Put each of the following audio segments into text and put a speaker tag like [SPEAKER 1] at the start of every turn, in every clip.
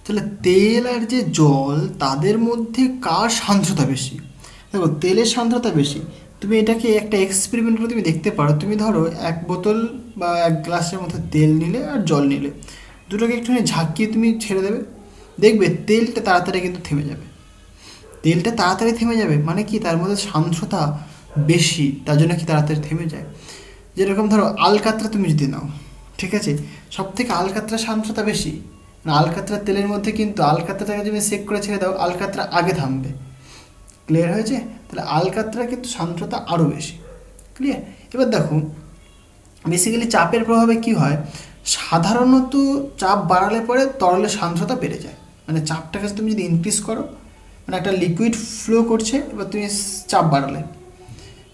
[SPEAKER 1] তাহলে তেল আর যে জল তাদের মধ্যে কার সান্দ্রতা বেশি? দেখো তেলের সান্দ্রতা বেশি। তুমি এটাকে একটা এক্সপেরিমেন্ট করে তুমি দেখতে পারো। তুমি ধরো এক বোতল বা এক গ্লাসের মধ্যে তেল নিলে আর জল নিলে, দুটোকে একটুখানি ঝাঁকিয়ে তুমি ছেড়ে দেবে, দেখবে তেলটা তাড়াতাড়ি কিন্তু থেমে যাবে। তেলটা তাড়াতাড়ি থেমে যাবে মানে কি, তার মধ্যে সান্দ্রতা বেশি, তার জন্য কি তাড়াতাড়ি থেমে যায়। যেরকম ধরো আলকাতরা তুমি যদি নাও, ঠিক আছে, সব থেকে আলকাতরা সান্দ্রতা বেশি। না, আলকাতরা তেলের মধ্যে কিন্তু আলকাতরাটাকে তুমি সেক করে ছেড়ে দাও, আলকাতরা আগে থামবে। ক্লিয়ার হয়েছে? তাহলে আলকাতরা কিন্তু সান্দ্রতা আরও বেশি। ক্লিয়ার? এবার দেখো বেসিক্যালি চাপের প্রভাবে কি হয়, সাধারণত চাপ বাড়ালে পরে তরলের সান্দ্রতা বেড়ে যায়। মানে চাপটাকে তুমি যদি ইনক্রিজ করো, মানে একটা লিকুইড ফ্লো করছে, এবার তুমি চাপ বাড়ালে,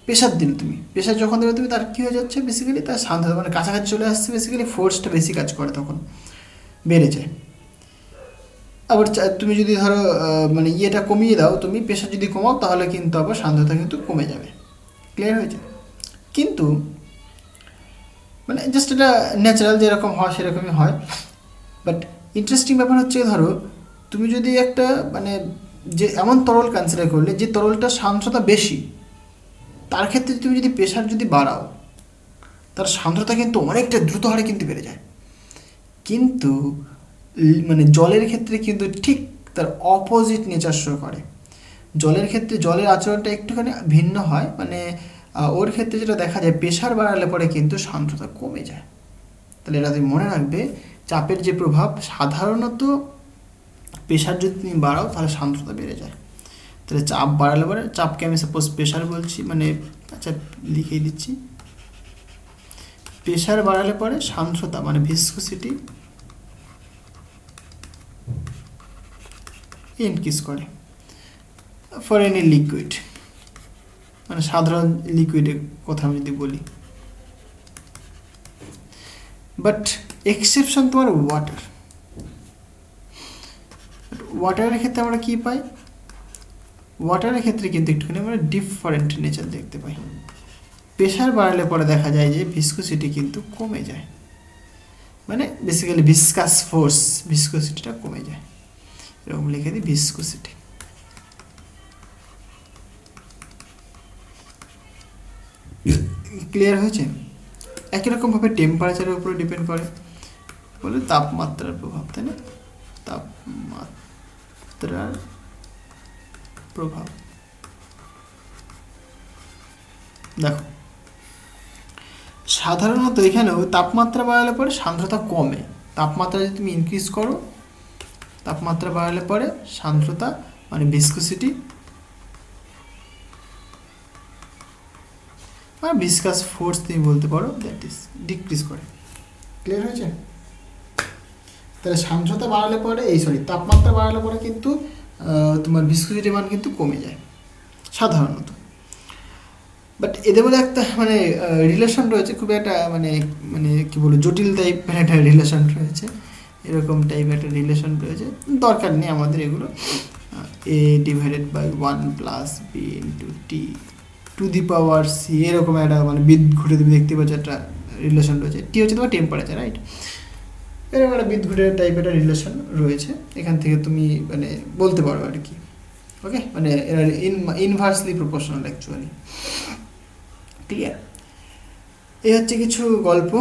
[SPEAKER 1] প্রেশার দিলে, তুমি প্রেশার যখন দেবে তুমি, তার কী হয়ে যাচ্ছে বেসিক্যালি, তার সান্দ্রতা মানে কাছাকাছি চলে আসছে, বেসিক্যালি ফোর্সটা বেশি কাজ করে, তখন বেড়ে যায়। আবার তুমি যদি ধরো মানে ইয়েটা কমিয়ে দাও, তুমি প্রেশার যদি কমাও, তাহলে কিন্তু আবার সান্দ্রতা কিন্তু কমে যাবে। ক্লিয়ার হয়েছে? কিন্তু মানে জাস্ট এটা ন্যাচারাল, যেরকম হয় সেরকমই হয়। বাট ইন্টারেস্টিং ব্যাপার হচ্ছে, ধরো তুমি যদি একটা মানে যে এমন তরল কনসিডার করলে যে তরলটা সান্দ্রতা বেশি, তার ক্ষেত্রে তুমি যদি প্রেশার যদি বাড়াও, তার সান্দ্রতা কিন্তু অনেকটা দ্রুত হারে কিন্তু বেড়ে যায়। কিন্তু মানে জলের ক্ষেত্রে কিন্তু ঠিক তার অপোজিট নেচার শো করে। জলের ক্ষেত্রে জলের আচরণটা একটুখানি ভিন্ন হয়, মানে ওর ক্ষেত্রে যেটা দেখা যায়, প্রেশার বাড়ালে পরে কিন্তু সান্দ্রতা কমে যায়। তাহলে এটা তুমি মনে রাখবে, চাপের যে প্রভাব, সাধারণত প্রেশার যদি তুমি বাড়াও তাহলে সান্দ্রতা বেড়ে যায়। তাহলে চাপ বাড়ালে পরে, চাপকে আমি সাপোজ প্রেশার বলছি, মানে আচ্ছা লিখেই দিচ্ছি, প্রেশার বাড়ালে পরে সান্দ্রতা মানে ভিসকোসিটি ইনক্রিজ করে ফর এনি লিকুইড, মানে সাধারণ লিকুইডের কথা আমি যদি বলি। বাট এক্সেপশন তোমার ওয়াটার। ওয়াটারের ক্ষেত্রে আমরা কী পাই, ওয়াটারের ক্ষেত্রে কিন্তু একটুখানি আমরা ডিফারেন্ট নেচার দেখতে পাই। প্রেশার বাড়ালে পরে দেখা যায় যে ভিসকোসিটি কিন্তু কমে যায়, মানে বেসিক্যালি ভিসকাস ফোর্স, ভিসকোসিটিটা কমে যায়। এরকম লিখে দিই ভিসকোসিটি। ক্লিয়ার হয়েছে? একই রকমভাবে টেম্পারেচারের উপরে ডিপেন্ড করে, বলে তাপমাত্রার প্রভাব, তাই না? তাপমাত্রার প্রভাব দেখো, সাধারণত এখানেও তাপমাত্রা বাড়ালে পরে সান্দ্রতা কমে। তাপমাত্রা যদি তুমি ইনক্রিজ করো, তাপমাত্রা বাড়ালে পরে সান্দ্রতা মানে ভিসকোসিটি আর ভিসকাস ফোর্স তুমি বলতে পারো, দ্যাট ইজ ডিক্রিজ করে। ক্লিয়ার হয়েছে? তাহলে সান্দ্রতা বাড়ালে পরে তাপমাত্রা বাড়ালে পরে কিন্তু তোমার ভিসকোসিটি মান কিন্তু কমে যায় সাধারণত। বাট এদের মধ্যে একটা মানে রিলেশন রয়েছে, খুব একটা মানে মানে কী বলবো, জটিল টাইপের একটা রিলেশন রয়েছে, এরকম টাইপের একটা রিলেশন রয়েছে, দরকার নেই আমাদের এগুলো। a divided by 1 plus B into T to the power C, এরকম একটা মানে বিদ্ঘুটে তুমি দেখতে পাচ্ছ একটা রিলেশন রয়েছে। টি হচ্ছে তোমার টেম্পারেচার, রাইট? এরকম একটা বিদ্ঘুটের টাইপের একটা রিলেশন রয়েছে, এখান থেকে তুমি মানে বলতে পারো আর কি। ওকে, মানে এরা ইনভার্সলি প্রপোর্শনাল অ্যাকচুয়ালি। ক্লিয়ার? এই হচ্ছে কিছু গল্প।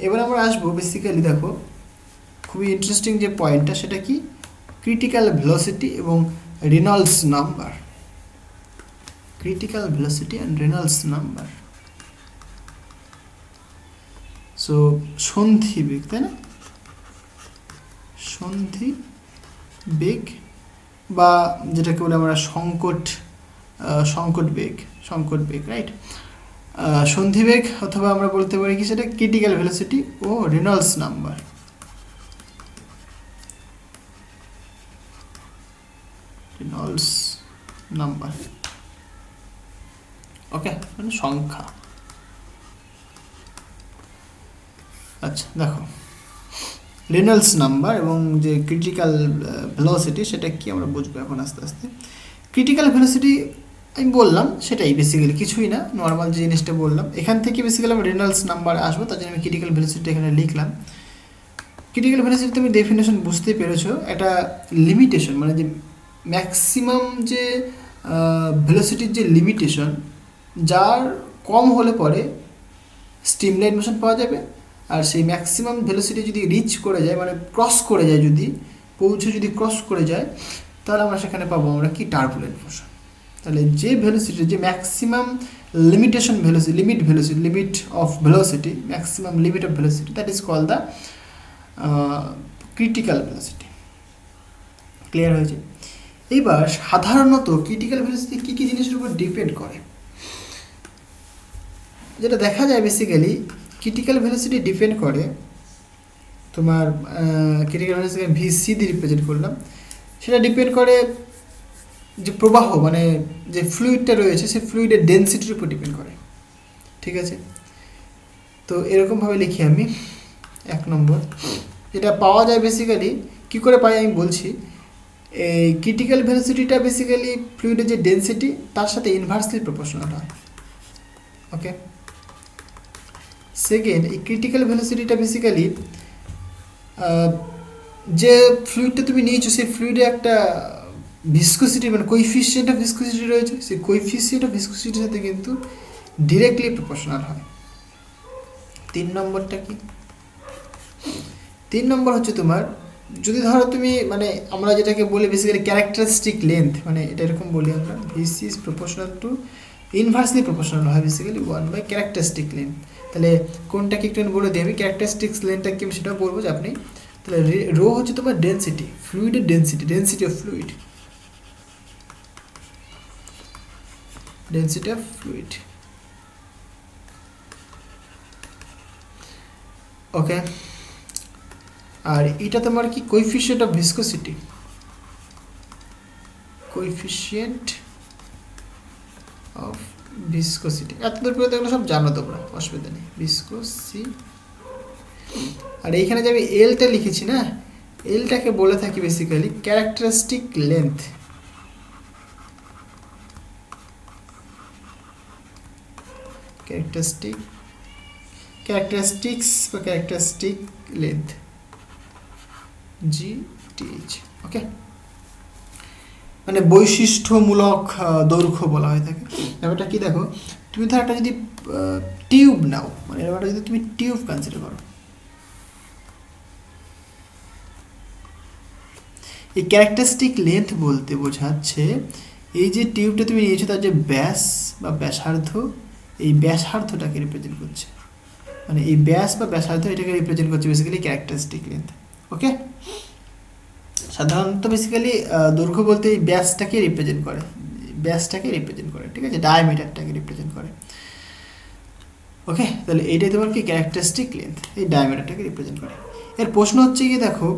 [SPEAKER 1] এবার আমরা আসবো বেসিক্যালি, দেখো খুবই ইন্টারেস্টিং যে পয়েন্টটা, সেটা কি, ক্রিটিক্যাল ভেলোসিটি এবং Reynolds number. Critical velocity and Reynolds number. So সন্ধি বেগ, তাই না? সন্ধি বেগ বা যেটাকে বলে আমরা সংকট বেগ, রাইট? সন্ধিবেগ, অথবা আমরা বলতে পারি কি সেটা ক্রিটিক্যাল ভেলোসিটি ও রেনল্ডস নাম্বার। রেনল্ডস নাম্বার, ওকে, মানে সংখ্যা। আচ্ছা দেখো, রেনল্ডস নাম্বার এবং যে ক্রিটিক্যাল ভেলোসিটি, সেটা কি আমরা বুঝবো এখন আস্তে আস্তে। ক্রিটিক্যাল ভেলোসিটি আমি বললাম, সেটাই বেসিক্যালি কিছুই না, নর্মাল যে জিনিসটা বললাম, এখান থেকে বেসিক্যালি আমরা রেনল্ডস নাম্বার আসবো, তার জন্য আমি ক্রিটিক্যাল ভেলোসিটি এখানে লিখলাম। ক্রিটিক্যাল ভেলোসিটি তুমি ডেফিনেশন বুঝতে পেরেছো, একটা লিমিটেশন, মানে যে ম্যাক্সিমাম যে ভেলোসিটির যে লিমিটেশন, যার কম হলে পরে স্ট্রিমলাইন মোশন পাওয়া যাবে, আর সেই ম্যাক্সিমাম ভেলোসিটি যদি রিচ করে যায়, মানে ক্রস করে যায়, যদি ক্রস করে যায়, তাহলে আমরা সেখানে পাবো আমরা কি টার্বুলেন্ট মোশন। তাহলে যে ভেলোসিটি, যে maximum limitation velocity, limit of velocity, maximum limit of velocity, that is call the critical velocity. Clear হয়েছে? এইবার সাধারণত ক্রিটিক্যাল ভেলোসিটি কী কী জিনিসের উপর ডিপেন্ড করে, যেটা দেখা যায় বেসিক্যালি ক্রিটিক্যাল ভেলোসিটি ডিপেন্ড করে তোমার ক্রিটিক্যাল ভেলোসিটি ভিসি দিয়ে রিপ্রেজেন্ট করলাম, সেটা ডিপেন্ড করে যে প্রবাহ, মানে যে ফ্লুইডটা রয়েছে সেই ফ্লুইডের ডেন্সিটির উপর ডিপেন্ড করে। ঠিক আছে, তো এরকমভাবে লিখি আমি 1 নম্বর। এটা পাওয়া যায় বেসিক্যালি, কী করে পাই আমি বলছি। এই ক্রিটিক্যাল ভেলোসিটিটা বেসিক্যালি ফ্লুইডের যে ডেন্সিটি তার সাথে ইনভার্সলি প্রপোর্শনাল হয়। ওকে, সেকেন্ড, এই ক্রিটিক্যাল ভেলোসিটিটা বেসিক্যালি যে ফ্লুইডটা তুমি নিয়েছো সেই ফ্লুইডে একটা ভিসকোসিটি, মানে কোইফিশিয়েন্ট অফ ভিসকোসিটি রয়েছে, সেই কোইফিশিয়েন্ট অফ ভিসকোসিটির সাথে কিন্তু ডিরেক্টলি প্রপোর্শনাল হয়। 3 নম্বরটা কি? 3 নম্বর হচ্ছে তোমার, যদি ধরো তুমি, মানে আমরা যেটাকে বলি বেসিক্যালি ক্যারেক্টারিস্টিক লেন্থ, মানে এটা এরকম বলি আমরা, VC is proportional two, inversely proportional হয় বেসিক্যালি 1 / ক্যারেক্টারিস্টিক লেন্থ। তাহলে কোনটাকে একটু বলে দিই আমি, ক্যারেক্টারিস্টিক্স লেন্থটা কি সেটাও বলবো যে আপনি। তাহলে রো হচ্ছে তোমার ডেন্সিটি, ফ্লুইডের density of fluid, density of fluid. Okay, আর এটা তোমার কি coefficient of viscosity, coefficient of viscosity. এতদূর পর্যন্ত এগুলো সব জানো তোমরা, অসুবিধা নেই। ভিসকোসি, আর এইখানে যে আমি এলটা লিখেছি না, এলটাকে বলে থাকি বেসিক্যালি ক্যারেক্টারিস্টিক লেন্থ। ক্যারেক্টারিস্টিক্স বা ক্যারেক্টারিস্টিক লেন্থ, GTH। ওকে, মানে বৈশিষ্ট্যমূলক দৈর্ঘ্য বলা হয়ে থাকে। ব্যাপারটা কি দেখো, তুমি ধর একটা যদি টিউব নাও, মানে ব্যাপারটা যদি তুমি টিউব কনসিডার করো, এই ক্যারেক্টারিস্টিক লেন্থ বলতে বোঝাচ্ছে এই যে টিউবটা তুমি নিয়েছো তার যে ব্যাস বা ব্যাসার্ধ, এই ব্যাসার্ধটাকে রিপ্রেজেন্ট করছে, মানে এই ব্যাস বা ব্যাসার্ধ এটাকে রিপ্রেজেন্ট করছে বেসিক্যালি ক্যারেক্টারিস্টিক লেন্থ। ওকে, সাধারণত বেসিক্যালি দৈর্ঘ্য বলতে এই ব্যাসটাকে রিপ্রেজেন্ট করে, ঠিক আছে, ডায়ামিটারটাকে রিপ্রেজেন্ট করে। ওকে, তাহলে এইটাই তোমার কি ক্যারেক্টারিস্টিক লেন্থ, এই ডায়ামিটারটাকে রিপ্রেজেন্ট করে। এর প্রশ্ন হচ্ছে কি, দেখো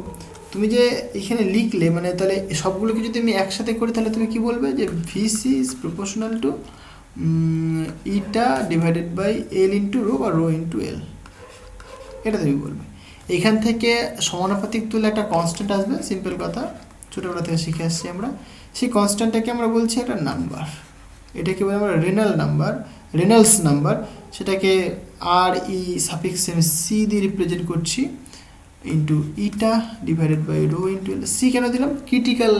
[SPEAKER 1] তুমি যে এখানে লিখলে, মানে তাহলে সবগুলোকে যদি আমি একসাথে করি তাহলে তুমি কি বলবে যে VC is proportional to eta divided by L into rho বা রো ইন্টু এল, এটা তুমি বলবে। এইখান থেকে সমানুপাতিক তুলে একটা কনস্ট্যান্ট আসবে, সিম্পল কথা, ছোটোবেলা থেকে শিখে আসছি আমরা। সেই কনস্ট্যান্টটাকে আমরা বলছি একটা নাম্বার, এটাকে বলি আমরা রেনল্ডস নাম্বার, সেটাকে আর ই সাফিক্স সি দিয়ে রিপ্রেজেন্ট করছি, into eta divided by rho into L. C কেন দিলাম, ক্রিটিক্যাল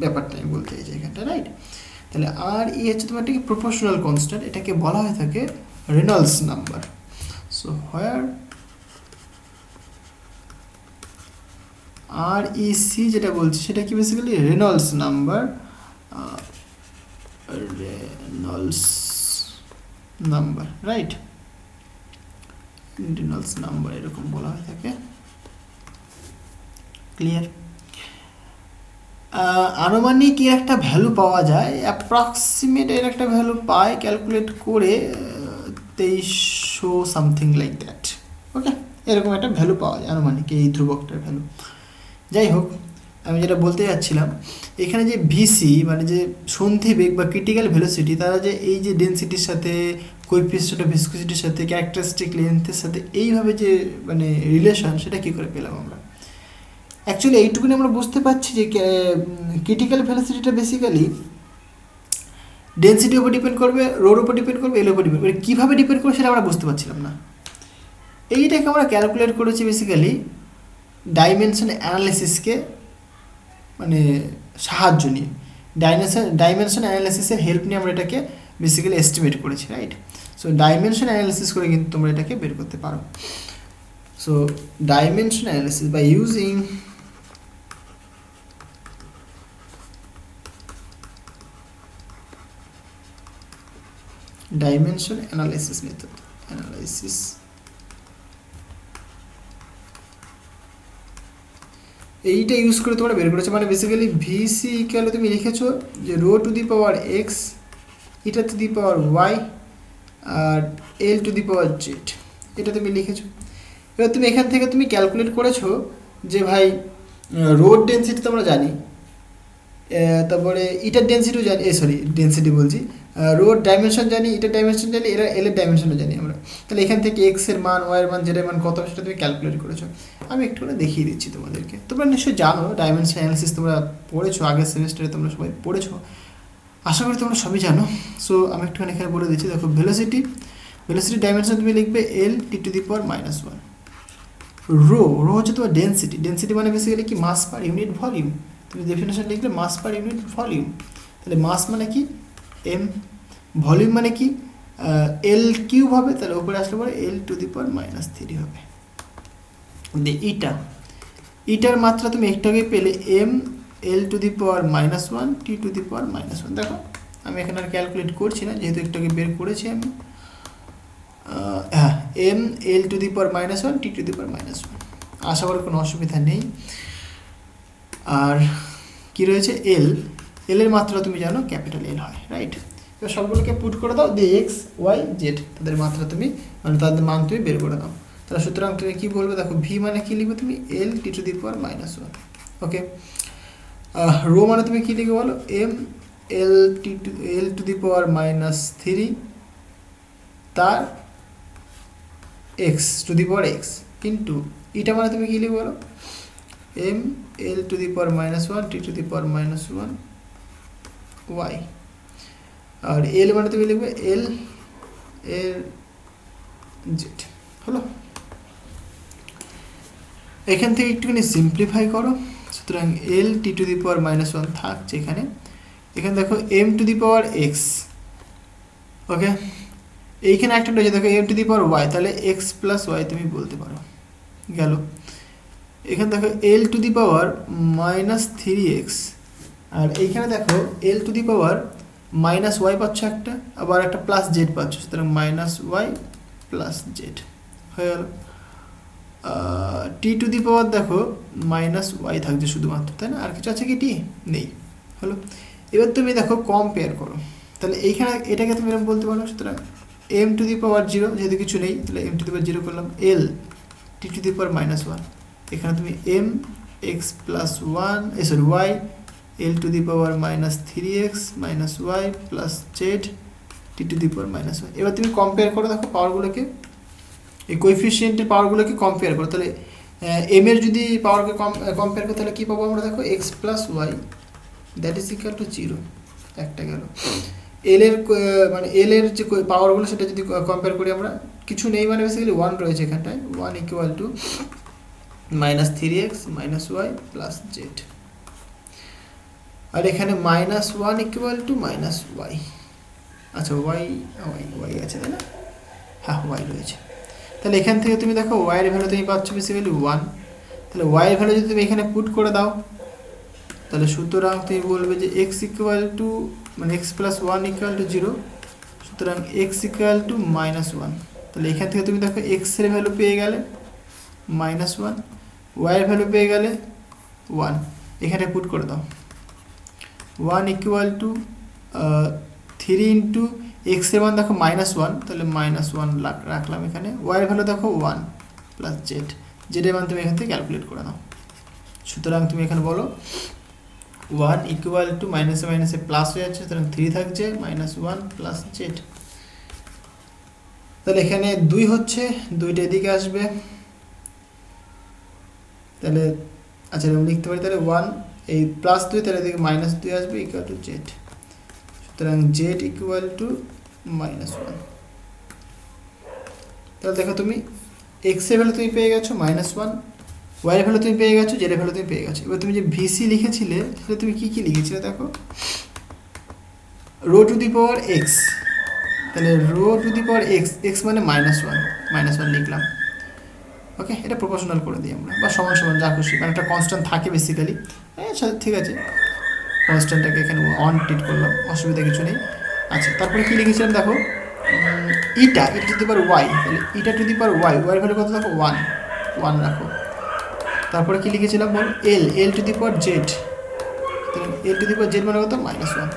[SPEAKER 1] ব্যাপারটা আমি বলতে চাইছি এখানটা, রাইট। তাহলে আর ই হচ্ছে তোমার ঠিক প্রপোর্শনাল কনস্ট্যান্ট, এটাকে বলা হয়ে থাকে Reynolds number. So where R E C যেটা বলছি সেটা কি basically Reynolds number, right, Reynolds number এরকম বলা হয়ে থাকে। ক্লিয়ার? আনুমানিক এর একটা ভ্যালু পাওয়া যায়, অ্যাপ্রক্সিমেট এর একটা ভ্যালু পায় ক্যালকুলেট করে 2300 সামথিং লাইক দ্যাট। ওকে, এরকম একটা ভ্যালু পাওয়া যায় আনুমানিক, এই ধ্রুবকটার ভ্যালু। যাই হোক, আমি যেটা বলতে যাচ্ছিলাম, এখানে যে ভিসি মানে যে সন্ধিবেগ বা ক্রিটিক্যাল ভেলোসিটি, তারা যে এই যে ডেন্সিটির সাথে, কোএফিসিয়েন্ট অফ ভিসকোসিটির সাথে, ক্যারেক্টারিস্টিক লেন্থের সাথে এইভাবে যে মানে রিলেশন, সেটা কী করে পেলাম আমরা? অ্যাকচুয়ালি এইটুকুনি আমরা বুঝতে পারছি যে ক্রিটিক্যাল ভেলোসিটিটা বেসিক্যালি ডেন্সিটির উপর ডিপেন্ড করবে, রোর উপর ডিপেন্ড করবে, এর উপর ডিপেন্ড করবে। কীভাবে ডিপেন্ড করবে সেটা আমরা বুঝতে পারছিলাম না। এইটাকে আমরা ক্যালকুলেট করেছি বেসিক্যালি ডাইমেনশন অ্যানালিসিসকে মানে সাহায্য নিয়ে ডাইমেনশন অ্যানালিসিসের হেল্প নিয়ে আমরা এটাকে বেসিক্যালি এস্টিমেট করেছি, রাইট? সো ডাইমেনশন অ্যানালিসিস করে কিন্তু তোমরা এটাকে বের করতে পারো। So dimension analysis by using dimension analysis method, analysis এইটা ইউজ করে তোমরা বের করেছো, মানে বেসিক্যালি ভিসি ইকুয়াল তুমি লিখেছো যে rho to the power x, এটা টু দি পাওয়ার ওয়াই, আর L to the power z, এটা তুমি লিখেছো। এবার তুমি এখান থেকে তুমি ক্যালকুলেট করেছো যে ভাই রোড ডেন্সিটি তো আমরা জানি, তারপরে ইটার ডেন্সিটিও জানি, ডেন্সিটি বলছি, রোড ডাইমেনশন জানি, ইটার ডাইমেনশন জানি, এর এলের ডাইমেনশনও জানি আমরা। তাহলে এখান থেকে এক্স এর মান, ওয়াই এর মান, জেড এর মান কত সেটা তুমি ক্যালকুলেট করেছো। আমি একটু করে দেখিয়ে দিচ্ছি তোমাদেরকে। তোমরা নিশ্চয়ই জানো ডাইমেনশন অ্যানালিসিস, তোমরা পড়েছো আগের সেমিস্টারে, তোমরা সবাই পড়েছো, আশা করি তোমরা সবই জানো। সো আমি একটুখানি এখানে বলে দিচ্ছি। দেখো ভেলোসিটি ডাইমেনশন তুমি লিখবে এল টি টু দি পাওয়ার -1। রো হচ্ছে তোমার ডেন্সিটি মানে বেসিক্যালি কি মাস পার ইউনিট ভলিউম। তুমি ডেফিনেশন লিখলে মাস পার ইউনিট ভলিউম। তাহলে মাস মানে কি এম, ভলিউম মানে কি এল কিউব হবে, তাহলে উপরে আসলে পরে এল টু দি পাওয়ার -3 হবে। ইটার মাত্রা তুমি একটু আগে পেলে M L to the power -1 T to the power -1। দেখো আমি এখানে আর ক্যালকুলেট করছি না, যেহেতু একটু আগে বের করেছি আমি। হ্যাঁ, M L to the power -1 T to the power -1। আশা করি কোনো অসুবিধা নেই। আর কি রয়েছে এর মাত্রা তুমি জানো ক্যাপিটাল এল হয়, রাইট? এবার সবগুলোকে পুট করে দাও, দিয়ে এক্স ওয়াই জেড তাদের মাত্রা তুমি মানে তাদের মান তুমি বের করে দাও। তাহলে সুতরাং তুমি কী বলবে, দেখো ভি মানে কী লিখবে তুমি এল টি to the power -1। Okay, rho মানে তুমি কী লিখবে বলো, M L to the power -3 তার x to the power x, কিন্তু ইটা মানে তুমি কী লিখবে বলো, M L to the power -1 T to the power -1 y. আর এল মানে তুমি লিখবে এল জেড। হলো, এখান থেকে একটুখানি সিম্পলিফাই করো। সুতরাং এল টি টু দি পাওয়ার -1 থাকছে এখানে। এখানে দেখো M to the power x, okay, এইখানে একটা রয়েছে দেখো M to the power Y, তাহলে এক্স প্লাস ওয়াই তুমি বলতে পারো, গেল। এখানে দেখো এল টু দি পাওয়ার -3x, আর এইখানে দেখো এল টু দি পাওয়ার -y পাচ্ছ একটা, আবার একটা প্লাস জেড পাচ্ছ, সুতরাং -y প্লাস জেড হয়ে গেল। টি টু দি পাওয়ার দেখো -y থাকছে শুধুমাত্র, তাই না? আর কিছু আছে কি টি নেই, হলো। এবার তুমি দেখো কম্পেয়ার করো, তাহলে এইখানে এটাকে তুমি এরকম বলতে পারো। সুতরাং এম টু দি পাওয়ার 0 যেহেতু কিছু নেই, তাহলে এম টু দি পাওয়ার 0 করলাম, এল টি টু দি পাওয়ার -1, এখানে তুমি M x plus y L to the power -3x -y plus z T to the power -1। এবার তুমি কম্পেয়ার করো, দেখো পাওয়ারগুলোকে, এই কোএফিসিয়েন্টের পাওয়ারগুলোকে কম্পেয়ার করো। তাহলে এম এর যদি পাওয়ারকে কম্পেয়ার করো তাহলে কী পাবো আমরা, দেখো X plus Y that is equal to 0, একটা গেল। এল এর মানে এল এর যে পাওয়ারগুলো সেটা যদি কম্পেয়ার করি আমরা, কিছু নেই মানে বেসিক্যালি 1 রয়েছে এখানটায়, 1 equal to -3x -y plus z, আর এখানে -1 ইকুয়াল টু -y। আচ্ছা ওয়াই আছে তাই না? হ্যাঁ ওয়াই রয়েছে। তাহলে এখান থেকে তুমি দেখো ওয়াইয়ের ভ্যালু তুমি পাচ্ছ বেসিক্যালি 1। তাহলে ওয়াইয়ের ভ্যালু যদি তুমি এখানে পুট করে দাও, তাহলে সুতরাং তুমি বলবে যে এক্স ইকুয়াল টু মানে এক্স প্লাস 1 ইকুয়াল টু 0, সুতরাং এক্স ইকুয়াল টু -1। তাহলে এখান থেকে তুমি দেখো এক্স এর ভ্যালু পেয়ে গেলে -1, ওয়াইয়ের ভ্যালু পেয়ে গেলে 1, এখানে পুট করে দাও 1 ইকুয়াল টু 3 ইন্টু এক্স এর মান দেখো -1, তাহলে -1 রাখলাম এখানে, ওয়াইয়ের ভ্যালু দেখো 1 প্লাস জেড এর মান তুমি এখান থেকে ক্যালকুলেট করে নাও। সুতরাং তুমি এখানে বলো 1 ইকুয়াল টু মাইনাসে মাইনাসে প্লাস হয়ে যাচ্ছে, সুতরাং 3 থাকছে -1 প্লাস জেড। তাহলে এখানে 2 হচ্ছে, 2টা এদিকে আসবে, তাহলে আচ্ছা আমি লিখতে পারি তাহলে 1 এই +2, তাহলে এদিকে -2 আসবে ইকুয়াল টু জেড, সুতরাং জেড ইকুয়াল টু -1। তাহলে দেখো তুমি এক্স এর ভ্যালু তুমি পেয়ে গেছো -1, ওয়াইয়ের ভ্যালু তুমি পেয়ে গেছো, জেড এর ভ্যালু তুমি পেয়ে গেছো। এবার তুমি যে ভিসি লিখেছিলে সেটা তুমি কী কী লিখেছিলে দেখো, rho to the power x, তাহলে rho to the power x, x মানে -1 লিখলাম। ওকে, এটা প্রপোর্শনাল করে দিই আমরা, বা সমান সমান যা খুশি, মানে একটা কনস্ট্যান্ট থাকে বেসিক্যালি। আচ্ছা ঠিক আছে, কনস্ট্যান্টটাকে এখানে অন ট্রিট করলাম, অসুবিধা কিছু নেই। আচ্ছা, তারপরে কী লিখেছিলাম দেখো, ইটা টু দি পাওয়ার ওয়াই, তাহলে eta to the power Y, Y value কত দেখো 1 রাখো। তারপরে কী লিখেছিলাম বল, এল টু দি পাওয়ার জেড, তাহলে এল টু দি পাওয়ার জেড মানে কত -1।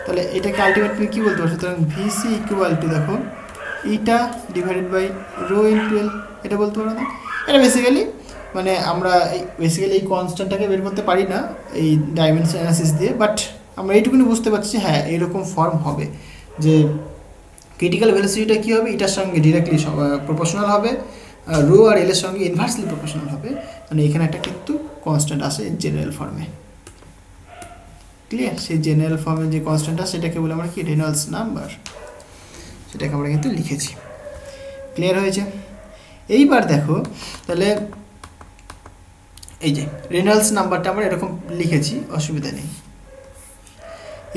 [SPEAKER 1] তাহলে এটাকে আলটিমেটলি কী বলতে পারো, সুতরাং ভিসি ইকুয়াল টু দেখো ইটা divided by rho into L, এটা বলতে পারো না? এটা বেসিক্যালি মানে আমরা এই কনস্ট্যান্টটাকে বের করতে পারি না এই ডাইমেনশন অ্যানালিসিস দিয়ে, বাট আমরা এইটুকুনি বুঝতে পারছি হ্যাঁ এইরকম ফর্ম হবে, যে ক্রিটিক্যাল ভেলোসিটিটা কী হবে, এটার সঙ্গে ডিরেক্টলি প্রপোর্শনাল হবে, রো আর এল এর সঙ্গে ইনভার্সলি প্রপোর্শনাল হবে, মানে এখানে একটা কিন্তু কনস্ট্যান্ট আসে জেনারেল ফর্মে। ক্লিয়ার? সেই জেনারেল ফর্মে যে কনস্ট্যান্ট আছে সেটাকে বলে আমরা কি, রেনল্ডস নাম্বার, সেটাকে আমরা কিন্তু লিখেছি। ক্লিয়ার হয়েছে? এইবার দেখো তাহলে এই যে রেনল্ডস নাম্বারটা আমরা এরকম লিখেছি, অসুবিধা নেই।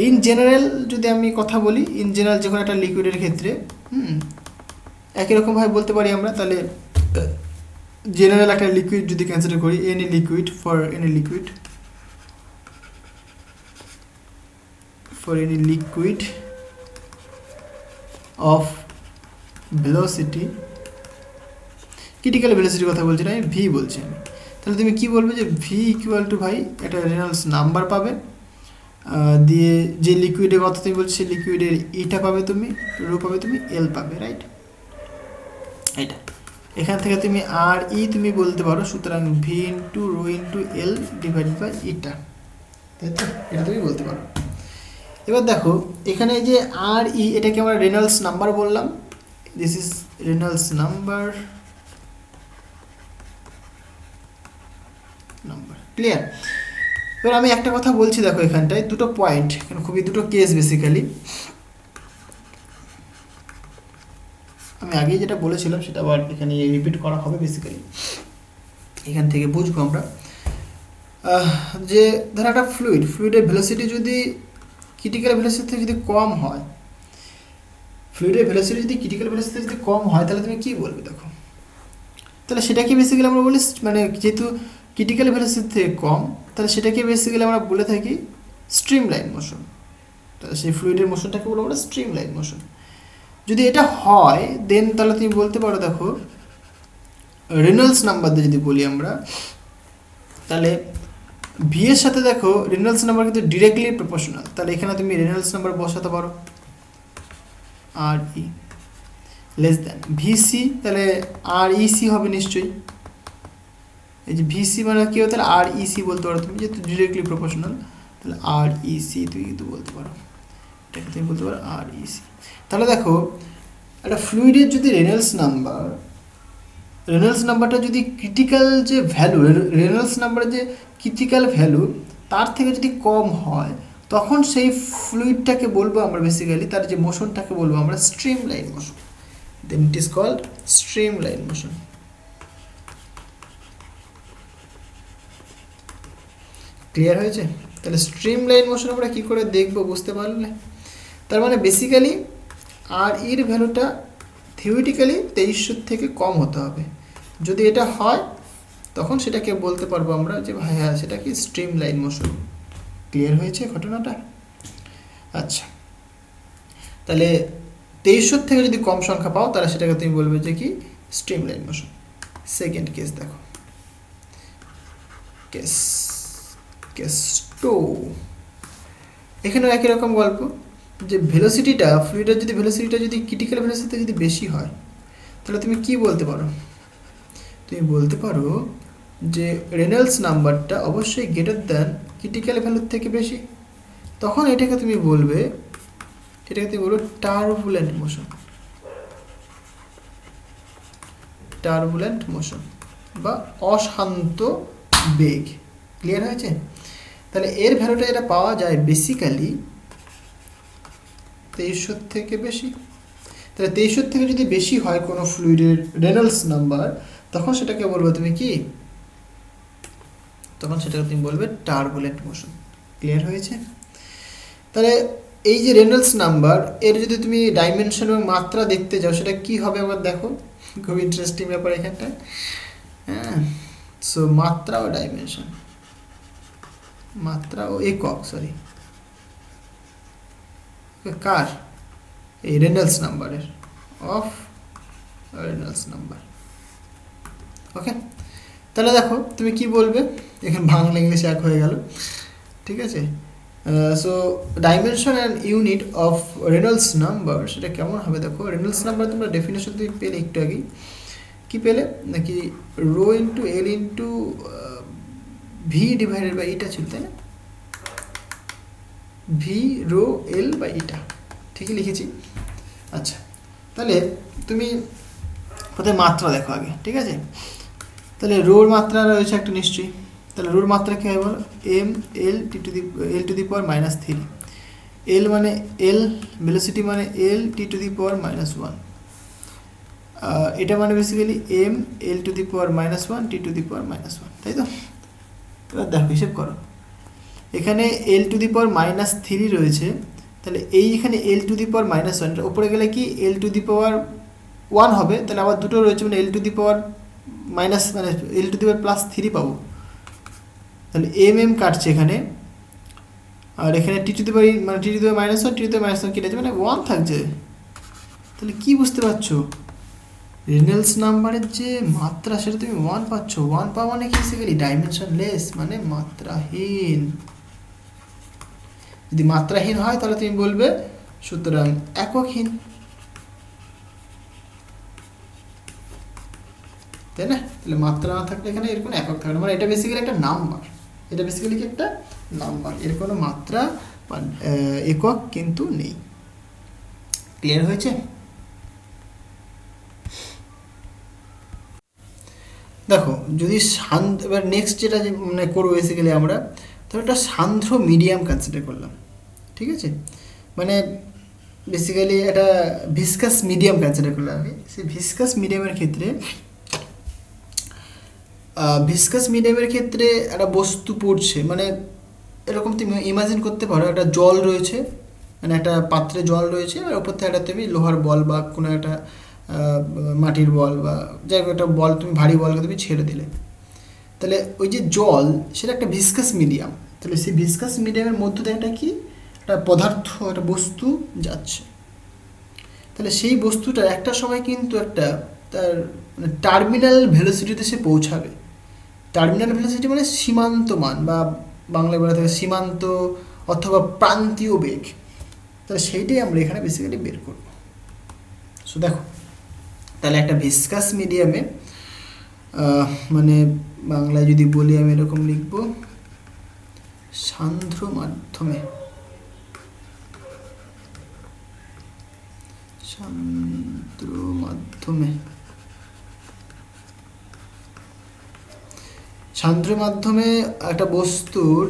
[SPEAKER 1] ইন জেনারেল যদি আমি কথা বলি, ইন জেনারেল যে কোনো একটা লিকুইডের ক্ষেত্রে একই রকমভাবে বলতে পারি আমরা। তাহলে জেনারেল একটা লিকুইড যদি কনসিডার করি, any liquid, for any liquid of velocity, critical ভেলোসিটির কথা বলছি না, আমি ভি বলছি আমি। তাহলে তুমি কি বলবে, যে ভি ইকুয়াল টু ভাই একটা রেনল্ডস নাম্বার পাবে, দিয়ে যে লিকুইডের কথা তুমি বলছো সেই লিকুইডের ইটা পাবে তুমি, রো পাবে তুমি, এল পাবে, রাইট? এটা এখান থেকে তুমি আর ই তুমি বলতে পারো, সুতরাং V into rho into L divide by eta, তাই তো? এটা তুমি বলতে পারো। এবার দেখো এখানে যে আর ই, এটাকে আমরা রেনল্ডস নাম্বার বললাম, this is Reynolds number. Clear? এবার আমি একটা কথা বলছি দেখো, এখানটায় দুটো পয়েন্ট, এখানে খুবই দুটো কেস বেসিক্যালি। আমি আগেই যেটা বলেছিলাম সেটা আবার এখানে রিপিট করা হবে বেসিক্যালি, এখান থেকে বুঝবো আমরা যে ধরো একটা ফ্লুইডের ভেলোসিটি যদি ক্রিটিক্যাল ভেলোসিটি থেকে যদি কম হয়, ফ্লুইডের ভেলোসিটি যদি ক্রিটিক্যাল ভেলোসিটি যদি কম হয়, তাহলে তুমি কী বলবে দেখো, তাহলে সেটাকে বেসিক্যালি আমরা বলি, মানে যেহেতু ক্রিটিক্যাল ভেলোসিটি থেকে কম, তাহলে সেটাকে বেসিক্যালি আমরা বলে থাকি স্ট্রিম লাইন মোশন। তাহলে সেই ফ্লুইডের মোশনটাকে বলবো আমরা স্ট্রিম লাইন মোশন। যদি এটা হয় দেন তাহলে তুমি বলতে পারো দেখো রেনল্ডস নাম্বার দিয়ে যদি বলি আমরা, তাহলে ভি এর সাথে দেখো রেনল্ডস নাম্বার কিন্তু ডিরেক্টলি প্রপোর্শনাল, তাহলে এখানে তুমি রেনল্ডস নাম্বার বসাতে পারো আর ই লেস দ্যান ভিসি, তাহলে আর ইসি হবে নিশ্চয়ই। এই যে ভিসি মানে কী হবে, তাহলে আর ইসি বলতে পারো তুমি, যেহেতু ডিরেক্টলি প্রপোর্শনাল, তাহলে আর ইসি তুমি কিন্তু বলতে পারো, এটাকে তুমি বলতে পারো আর ইসি। তাহলে দেখো একটা ফ্লুইডের যদি রেনল্ডস নাম্বারটা যদি ক্রিটিক্যাল যে ভ্যালু, রেনল্ডস নাম্বারের যে ক্রিটিক্যাল ভ্যালু তার থেকে যদি কম হয়, তখন সেই ফ্লুইডটাকে বলবো আমরা বেসিক্যালি, তার যে মোশনটাকে বলবো আমরা streamline motion, then it is called streamline motion. Clear হয়েছে? তাহলে স্ট্রিম লাইন মোশন আমরা কী করে দেখবো বুঝতে পারলে? তার মানে বেসিক্যালি আর ইর ভ্যালুটা থিওরিটিক্যালি 2300 থেকে কম হতে হবে। যদি এটা হয় তখন সেটাকে বলতে পারবো আমরা যে হ্যাঁ সেটা কি স্ট্রিম লাইন মোশন। ক্লিয়ার হয়েছে ঘটনাটা? আচ্ছা, তাহলে 2300 থেকে যদি কম সংখ্যা পাও তাহলে সেটাকে তুমি বলবে যে কি stream line motion. Second case দেখো, কেস 2, এখানেও একই রকম গল্প, যে ভেলোসিটিটা ফ্লুইডের যদি ভেলোসিটিটা যদি ক্রিটিক্যাল ভেলোসিটি যদি বেশি হয়, তাহলে তুমি কি বলতে পারো? তুমি বলতে পারো যে রেনল্ডস নাম্বারটা অবশ্যই গ্রেটার দ্যান ক্রিটিক্যাল ভ্যালুর থেকে বেশি। তখন এটাকে তুমি বলবে টার্বুলেন্ট মোশন বা অশান্ত বেগ। ক্লিয়ার হয়েছে? তাহলে এর ভ্যালুটা যেটা পাওয়া যায় বেসিক্যালি 2300 থেকে বেশি। তাহলে 2300 থেকে যদি বেশি হয় কোনো ফ্লুইডের রেনল্ডস নাম্বার, তখন সেটাকে বলবো তুমি কি তখন সেটাকে তুমি বলবে টার্বুলেন্ট মোশন। ক্লিয়ার হয়েছে? তাহলে এই যে রেনল্ডস নাম্বার, এর যদি তুমি ডাইমেনশন এবং মাত্রা দেখতে যাও সেটা কি হবে আবার দেখো, খুব ইন্টারেস্টিং ব্যাপার এখানটায়। হ্যাঁ, সো মাত্রা ও ডাইমেনশন, মাত্রা ও একক, সরি কার, এই রেনল্ডস নাম্বারের, অফ রেনল্ডস নাম্বার। ওকে, তাহলে দেখো তুমি কি বলবে, এখানে বাংলা ইংলিশ এক হয়ে গেল, ঠিক আছে। So dimension and unit of Reynolds number সেটা কেমন হবে দেখো। রেনল্ডস নাম্বার তোমরা ডেফিনেশন তুমি পেলে একটু আগেই, কি পেলে নাকি rho into L into V divided by eta ছিল, তাই না? V rho L by eta, ঠিকই লিখেছি। আচ্ছা, তাহলে তুমি কোথায় মাত্রা দেখো আগে, ঠিক আছে। তাহলে রোর মাত্রা রয়েছে একটা নিশ্চয়ই, তাহলে রোর মাত্রা কী হয় বলো, M L to the power -3, এল মানে এল ভেলোসিটি মানে এল টি টু দি পাওয়ার -1, এটা মানে basically M L to the power -1 T to the power -1, তাই তো? এবার দেখো হিসেব করো, এখানে এল টু দি পাওয়ার -3 রয়েছে, তাহলে এইখানে এল টু দি পাওয়ার -1, ওপরে গেলে কি এল টু দি পাওয়ার 1 হবে, তাহলে আবার দুটো রয়েছে মানে এল টু দি পাওয়ার মানে এল টু দি পাওয়ার +3 পাবো। তাহলে এম এম কাটছে এখানে, আর এখানে টি টু দি পাওয়ার মানে টি to the power -1 T to the power -1 কেটেছে মানে 1 থাকছে। তাহলে কি বুঝতে পারছো, রেনল্ডস নাম্বারের যে মাত্রা সেটা তুমি 1 পাচ্ছ। 1 পাওয়া মানে কি বেসিক্যালি ডাইমেনশন লেস, মানে মাত্রাহীন। যদি মাত্রাহীন হয় তাহলে তুমি বলবে সুতরাং এককহীন, তাই না? তাহলে মাত্রা না থাকলে এখানে এর কোনো একক থাকবে না, মানে এটা বেসিক্যালি একটা নাম্বার, এটা বেসিক্যালি কি একটা নাম্বার, এর কোনো মাত্রা বা একক কিন্তু নেই। ক্লিয়ার হয়েছে? দেখো যদি এবার নেক্সট যেটা মানে করবো বেসিক্যালি আমরা, তাহলে একটা সান্দ্র মিডিয়াম কনসিডার করলাম, ঠিক আছে। মানে বেসিক্যালি একটা ভিসকাস মিডিয়াম কনসিডার করলাম আমি। সেই ভিসকাস মিডিয়ামের ক্ষেত্রে একটা বস্তু পড়ছে, মানে এরকম তুমি ইমাজিন করতে পারো একটা জল রয়েছে, মানে একটা পাত্রে জল রয়েছে, আর ওপর থেকে একটা তুমি লোহার বল বা কোনো একটা মাটির বল বা যাই হোক একটা বল, তুমি ভারী বলকে তুমি ছেড়ে দিলে, তাহলে ওই যে জল সেটা একটা ভিসকাস মিডিয়াম, তাহলে সেই ভিসকাস মিডিয়ামের মধ্য দিয়ে একটা কি একটা পদার্থ, একটা বস্তু যাচ্ছে। তাহলে সেই বস্তুটা একটা সময় কিন্তু একটা তার মানে টার্মিনাল ভেলোসিটিতে সে পৌঁছাবে। টার্মিনাল ভেলোসিটি মানে সীমান্ত মান, বা বাংলায় বলা থাকে সীমান্ত অথবা প্রান্তীয় বেগ। তাহলে সেইটাই আমরা এখানে বেসিক্যালি বের করব। সো দেখো, তাহলে একটা ভিসকাস মিডিয়ামে মানে বাংলায় যদি বলি আমি এরকম লিখব, সান্দ্র মাধ্যমে, সান্দ্র মাধ্যমে একটা বস্তুর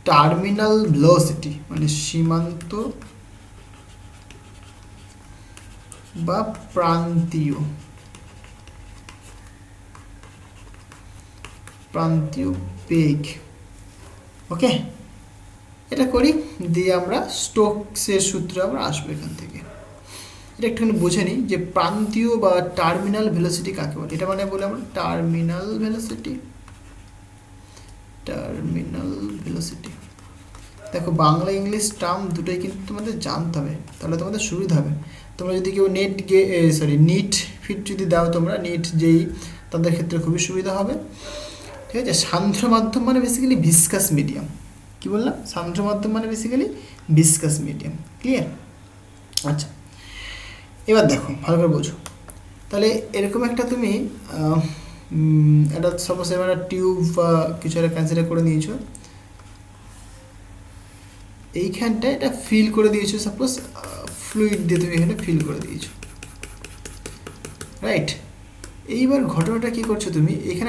[SPEAKER 1] টার্মিনাল ভেলোসিটি মানে সীমান্ত বা প্রান্তীয় বেগ, ওকে, এটা করি, দিয়ে আমরা স্টোকসের সূত্র আমরা আসবো এখান থেকে। এটা একটুখানি বুঝে নিই যে প্রান্তীয় বা টার্মিনাল ভেলোসিটি কাকে বলে। এটা মানে বলে আমরা টার্মিনাল ভেলোসিটি। দেখো বাংলা ইংলিশ টার্ম দুটোই কিন্তু তোমাদের জানতে হবে, তাহলে তোমাদের সুবিধা হবে। তোমরা যদি কেউ নিট ফিট যদি দাও, তোমরা নিট যেই, তাদের ক্ষেত্রে খুবই সুবিধা হবে, ঠিক আছে। সান্দ্র মাধ্যম মানে বেসিক্যালি ভিসকাস মিডিয়াম, কি বললাম, সান্দ্র মাধ্যম মানে বেসিক্যালি ভিসকাস মিডিয়াম। ক্লিয়ার? আচ্ছা, এবার দেখো ভালো করে বোঝো। তাহলে এরকম একটা তুমি একটা সাপোজ এবার একটা টিউব বা কিছু একটা কনসিডার করে নিয়েছো, এইখানটা এটা ফিল করে দিয়েছো, সাপোজ ফ্লুইড দিয়ে তুমি এখানে ফিল করে দিয়েছো, রাইট। এইবার ঘটনাটা কি করছো, তুমি এখানে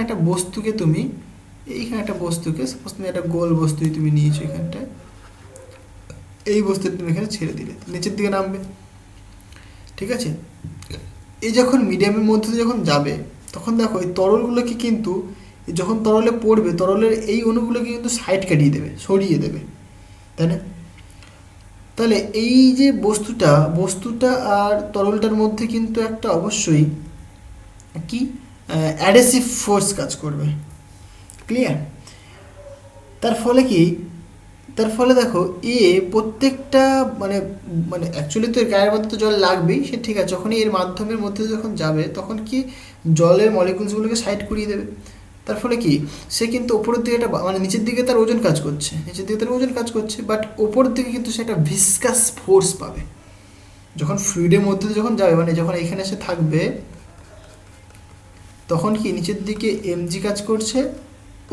[SPEAKER 1] একটা বস্তুকে সাপোজ তুমি একটা গোল বস্তু তুমি নিয়েছো এখানটায়, এই বস্তুটা তুমি এখানে ছেড়ে দিলে, নিচের দিকে নামবে, ঠিক আছে। এই যখন মিডিয়ামের মধ্যে যখন যাবে, তখন দেখো এই তরলগুলোকে কিন্তু যখন তরলে পড়বে তরলের এই অণুগুলোকে কিন্তু সাইড কাটিয়ে দেবে, সরিয়ে দেবে, তাই না? তাহলে এই যে বস্তুটা আর তরলটার মধ্যে কিন্তু একটা অবশ্যই কি অ্যাডহেসিভ ফোর্স কাজ করবে। ক্লিয়ার? তার ফলে কি, তার ফলে দেখো প্রত্যেকটা মানে মানে অ্যাকচুয়ালি তো এর গায়ের মধ্যে তো জল লাগবেই, সে ঠিক আছে, যখনই এর মাধ্যমের মধ্যে যখন যাবে তখন কি জলের মলিকুলসগুলোকে সাইড করিয়ে দেবে। তার ফলে কি সে কিন্তু ওপরের দিকে একটা মানে নিচের দিকে তার ওজন কাজ করছে, নিচের দিকে তার ওজন কাজ করছে, বাট ওপরের দিকে কিন্তু সে একটা ভিসকাস ফোর্স পাবে। যখন ফ্লুইডের মধ্যে যখন যাবে মানে যখন এখানে এসে থাকবে তখন কি নিচের দিকে এমজি কাজ করছে,